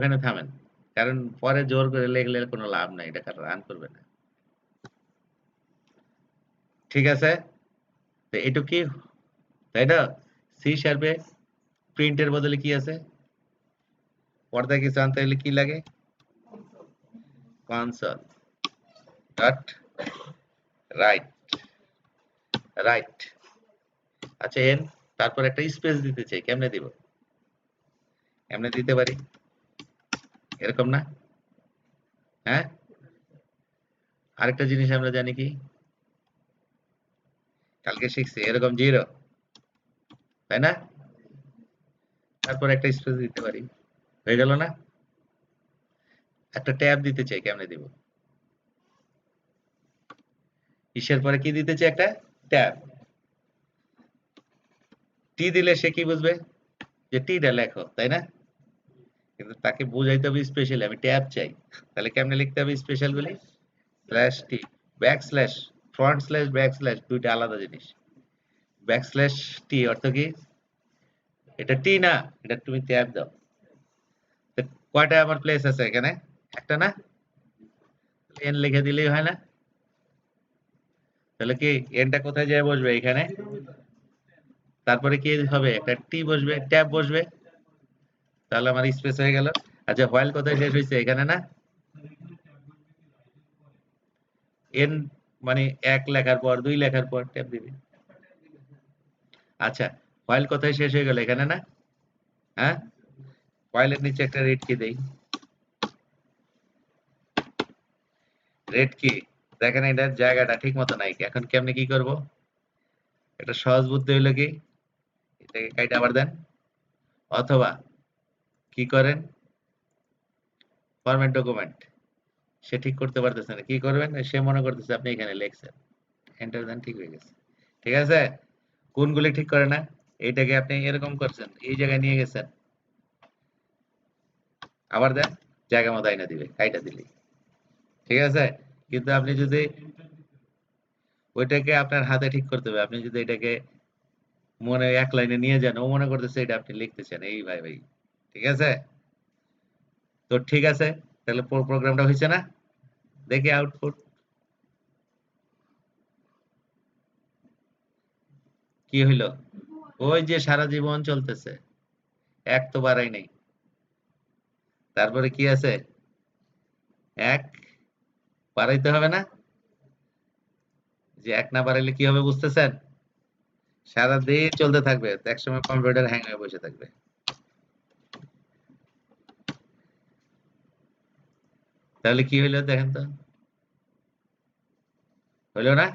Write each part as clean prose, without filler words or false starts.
ওখানে থামেন। কারণ পরে জোর করে লিখলে কোনো লাভ নাই। এটা রান করবে না। ঠিক আছে? তো এটুক কি? তাই না? সি শার্পে প্রিন্ট এর বদলে কি আছে? পর্দায় কিছু আনতে হলে কি লাগে? Console dot right, right. আচ্ছা এন তারপর একটা স্পেস দিতে চাই। কেমনে দিব? এমনে দিতে পারি। এরকম না? হ্যাঁ? আরেকটা জিনিস আমরা জানি কি? কালকে শিখছি এরকম 0 তাই না? তারপর একটা স্পেস দিতে পারি। হয়ে গেল না? একটা ট্যাব দিতে চাই। কেমনে দিব? ইসের পরে কি দিতে চাই? একটা ট্যাব। টি দিলে সে কি বুঝবে? যে টিটা লেখো, তাই না? কিন্তু তাকে বুঝাইতে হবে স্পেশালি আমি ট্যাব চাই। তাহলে কেমনে লিখতে হবে স্পেশাল গুলি? Slash T, backslash, front slash, backslash ২ টা আলাদা জিনিস। ব্যাকস্ল্যাশ টি অর্থ কি? এটা টি না, এটা তুমি ট্যাব দাও। তো কয়টা আমার প্লেস আছে এখানে? একটা না? এন লিখে দিলেই হয় না? তাহলে কি এনটা কোথায় যেয়ে বসবে? এখানে। তারপরে কি হবে? একটা টি বসবে, ট্যাব বসবে। তাহলে আমার স্পেস হয়ে গেল। আচ্ছা হোয়াইল কোথায় শেষ হইছে? এখানে না? এন মানে ১ লেখার পর ২ লেখার পর ট্যাব দিবি। আচ্ছা হোয়াইল কোথায় শেষ হয়ে গেল? এখানে না? হ্যাঁ? হোয়াইলের নিচে একটা রেড কি দেই। রেড কি? দেখেন এটার জায়গাটা ঠিক মতো নাই। এখন কেমনে কি করব? এটা সহজ বুদ্ধি হইলো কি? এটাকে কাইটা আবার দেন। অথবা কি করেন? Format document. সে ঠিক করতে পারতেছে না। কি করবেন? সে মনে করতেছে আপনি এখানে লিখছেন। এন্টার দেন ঠিক হয়ে গেছে। ঠিক আছে? কোনগুলি ঠিক করে না? এইটাকে আপনি এরকম করছেন। এই জায়গায় নিয়ে গেছেন। আবার দেন। জায়গা মতো আইনা দিবে। কাইটা দিলেই। ঠিক আছে? কিন্তু আপনি যদি ওইটাকে আপনার হাতে ঠিক করতে হবে। আপনি যদি এটাকে মনে এক লাইনে নিয়ে যান, ও মনে করতেছে এটা আপনি লিখতেছেন। এই ভাই। ঠিক আছে? তো ঠিক আছে। তাহলে প্রোগ্রামটা হইছে না? দেখি আউটপুট। কি হইল? ওই যে সারা জীবন চলতেছে। এক তো বাড়াই নাই। তারপরে কি আছে? এক বাড়াইতে হবে না? যে এক না বাড়াইলে কি হবে বুঝতেছেন? সারাদিন চলতে থাকবে। একসময় কম্পিউটার হ্যাং হয়ে বসে থাকবে। তাহলে কি হইল দেখেন তো? হইল না?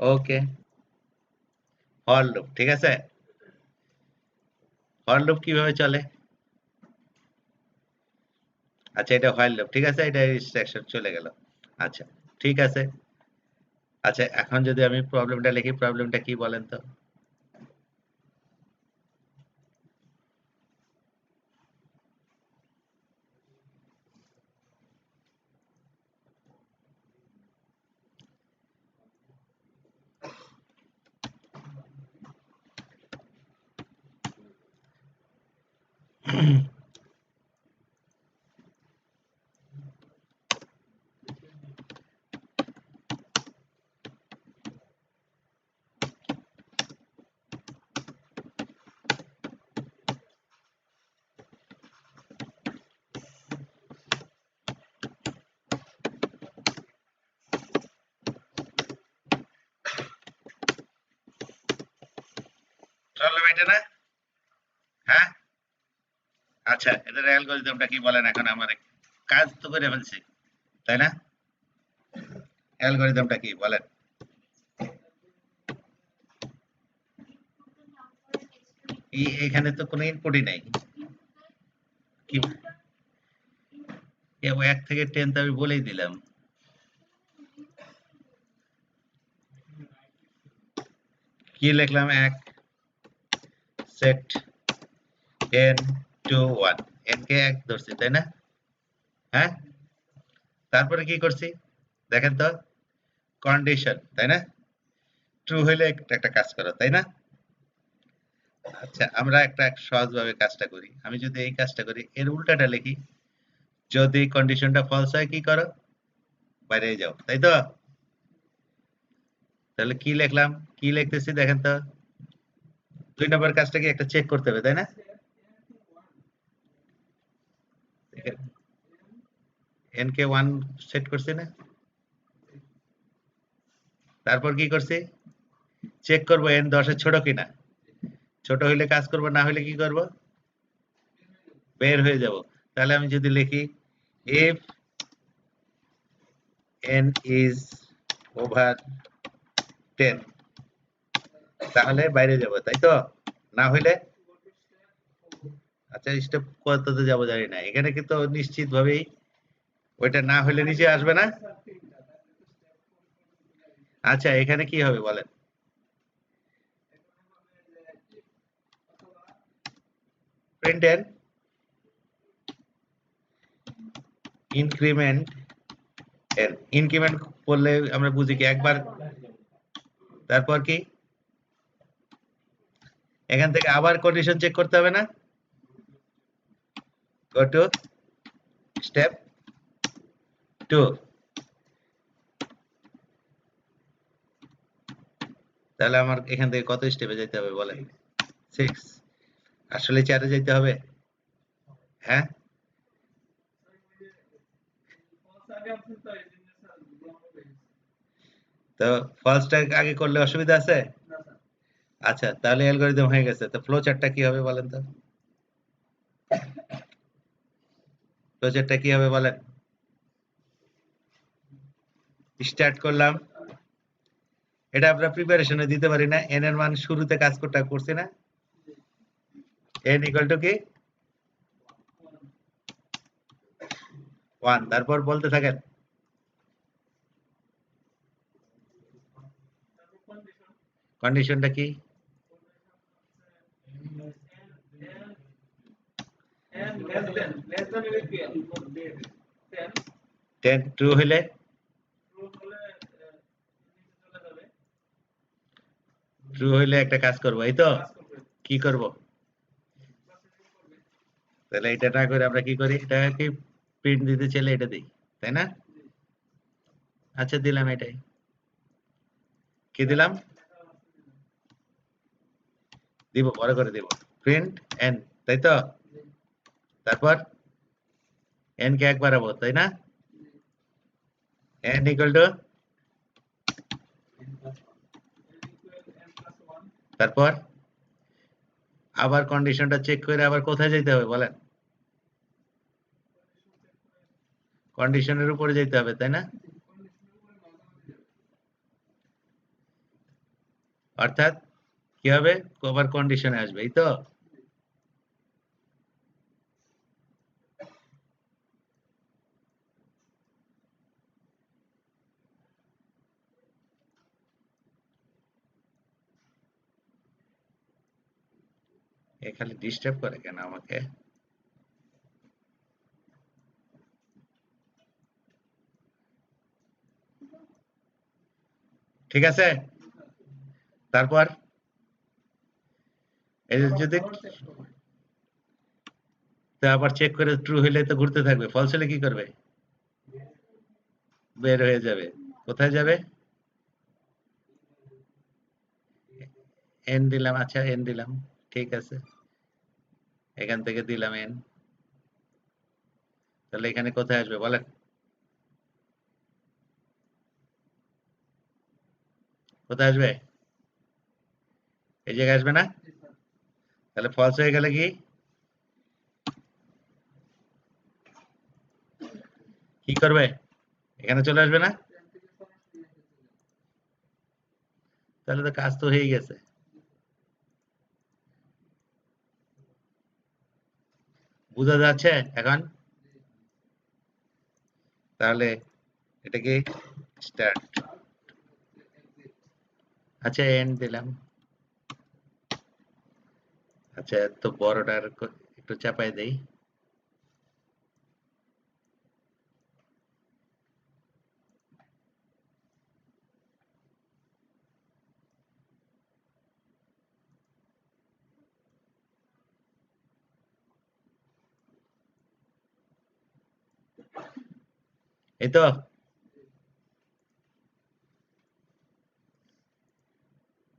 ওকে। ফর লুপ ঠিক আছে? ফর লুপ কিভাবে চলে? আচ্ছা এটা হোয়াইল লুপ ঠিক আছে? এটা ইনস্ট্রাকশন চলে গেল। আচ্ছা ঠিক আছে। আচ্ছা এখন যদি আমি প্রবলেমটা লিখি, প্রবলেমটা কি বলেন তো? প্রবলেম এটা না? হ্যাঁ? আচ্ছা এদের অ্যালগরিদমটা কি বলেন এখন আমার কাজ তো করে ফেলছি। তাই না? অ্যালগরিদমটা কি বলেন? এখানে তো কোনো ইনপুটই নাই। কি ১ থেকে 10 তো আমি বলেই দিলাম। কি লিখলাম? ১ সেট n to 1 n কে ১ ধরছি তাই না? হ্যাঁ? তারপরে কি করছি? দেখেন তো কন্ডিশন তাই না? ট্রু হইলে একটা কাজ করো তাই না? আচ্ছা আমরা একটা সহজভাবে কাজটা করি। আমি যদি এই কাজটা করি এর উল্টাটা লিখি। যদি কন্ডিশনটা ফলস হয় কি করো? বাইরে যাও। তাই তো? তাহলে কি লিখলাম? কি লিখতেছি দেখেন তো? ২ নম্বর কাজটা কি একটা চেক করতে হবে, তাই না? n কে 1 সেট করছি না? তারপর কি করছি? চেক করব n 10 এর ছোট কিনা। ছোট হইলে কাজ করব, না হইলে কি করব? বের হয়ে যাব। তাহলে আমি যদি লিখি if n is over 10 তাহলে বাইরে যাব, তাই তো? না হইলে আচ্ছা স্টেপ কততে যাব জানি না। এখানে কিন্তু নিশ্চিতভাবেই ওইটা না হইলে নিচে আসবে না? আচ্ছা এখানে কি হবে বলেন? Print n increment n increment করলে আমরা বুঝি কি একবার, তারপর কি এখান থেকে আবার কন্ডিশন চেক করতে হবে না? গো টু স্টেপ 2 তাহলে আমার এখান থেকে কত স্টেপে যেতে হবে বলেন? 6 আসলে 4 এ যেতে হবে? হ্যাঁ? তো ফার্স্টটা আগে করলে অসুবিধা আছে? আচ্ছা তাহলে অ্যালগরিদম হয়ে গেছে। তো ফ্লো চার্টটা কি হবে বলেন তো? ফ্লো চার্টটা কি হবে বলেন? স্টার্ট করলাম। এটা আমরা প্রিপারেশনে দিতে পারি না? n এর মান শুরুতে কাজ করছি না? n ইকুয়াল টু কি? 1 তারপর বলতে থাকেন। কন্ডিশনটা কি? 10 ট্রু হইলে ট্রু হইলে একটা কাজ করব, এই তো? কি করব? তাহলে এটা না করে আমরা কি করি? এটাকে প্রিন্ট দিতে চাইলে এটা দেই। তাই না? আচ্ছা দিলাম এটাই। কি দিলাম? দিব, বড় করে দিব। প্রিন্ট n তাই তো? তারপর n কে 1 বাড়াবো, তাই না? n ইকুয়াল টু তারপর আবার কন্ডিশনটা চেক করে আবার কোথায় যেতে হবে বলেন? কন্ডিশনের উপরে যেতে হবে, তাই না? অর্থাৎ কি হবে? আবার কন্ডিশনে আসবে, এই তো? এ খালি ডিস্টার্ব করে কেন আমাকে? ঠিক আছে? তারপর এই যে যদি তো আবার চেক করে ট্রু হইলে তো ঘুরতে থাকবে। ফলস হলে কি করবে? বের হয়ে যাবে। কোথায় যাবে? n দিলাম, আচ্ছা n দিলাম। ঠিক আছে। এখান থেকে দিলাম n। তাহলে এখানে কোথায় আসবে বলেন? কোথায় আসবে? এই জায়গায় আসবে না? তাহলে ফলস হয়ে গেলে কি? কি করবে? এখানে চলে আসবে না? তাহলে তো কাজ তো হয়েই গেছে। বুঝা যাচ্ছে এখন? তাহলে এটা কি? স্টার্ট। আচ্ছা n দিলাম। আচ্ছা তো বড়টার একটু চাপাই দেই। এই তো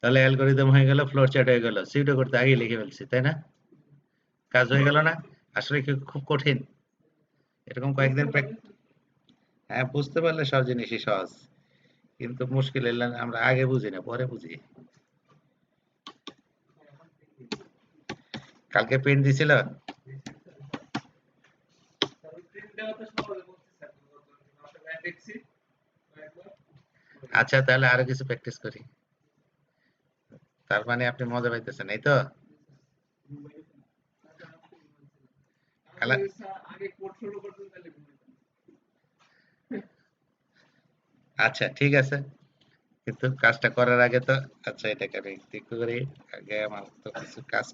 তাহলে অ্যালগরিদম হয়ে গেল, ফ্লোর চার্ট হয়ে গেল, সিউডো করতে আগে লিখে ফেলছি, তাই না? কাজ হয়ে গেল না? আসলে কি খুব কঠিন? এরকম কয়েকদিন হ্যাঁ, বুঝতে পারলে সব জিনিসই সহজ, কিন্তু মুশকিল এলে আমরা আগে বুঝি না, পরে বুঝি। কালকে প্রিন্ট দিছিল? আচ্ছা, তাহলে আরো কিছু প্র্যাকটিস করি। তার মানে আপনি মজা পাইতেছেন, এই তো? খেলা আচ্ছা, ঠিক আছে। কিন্তু কাজটা করার আগে তো, আচ্ছা এটাকে আমি একটু করি। আগে আমার তো কিছু কাজ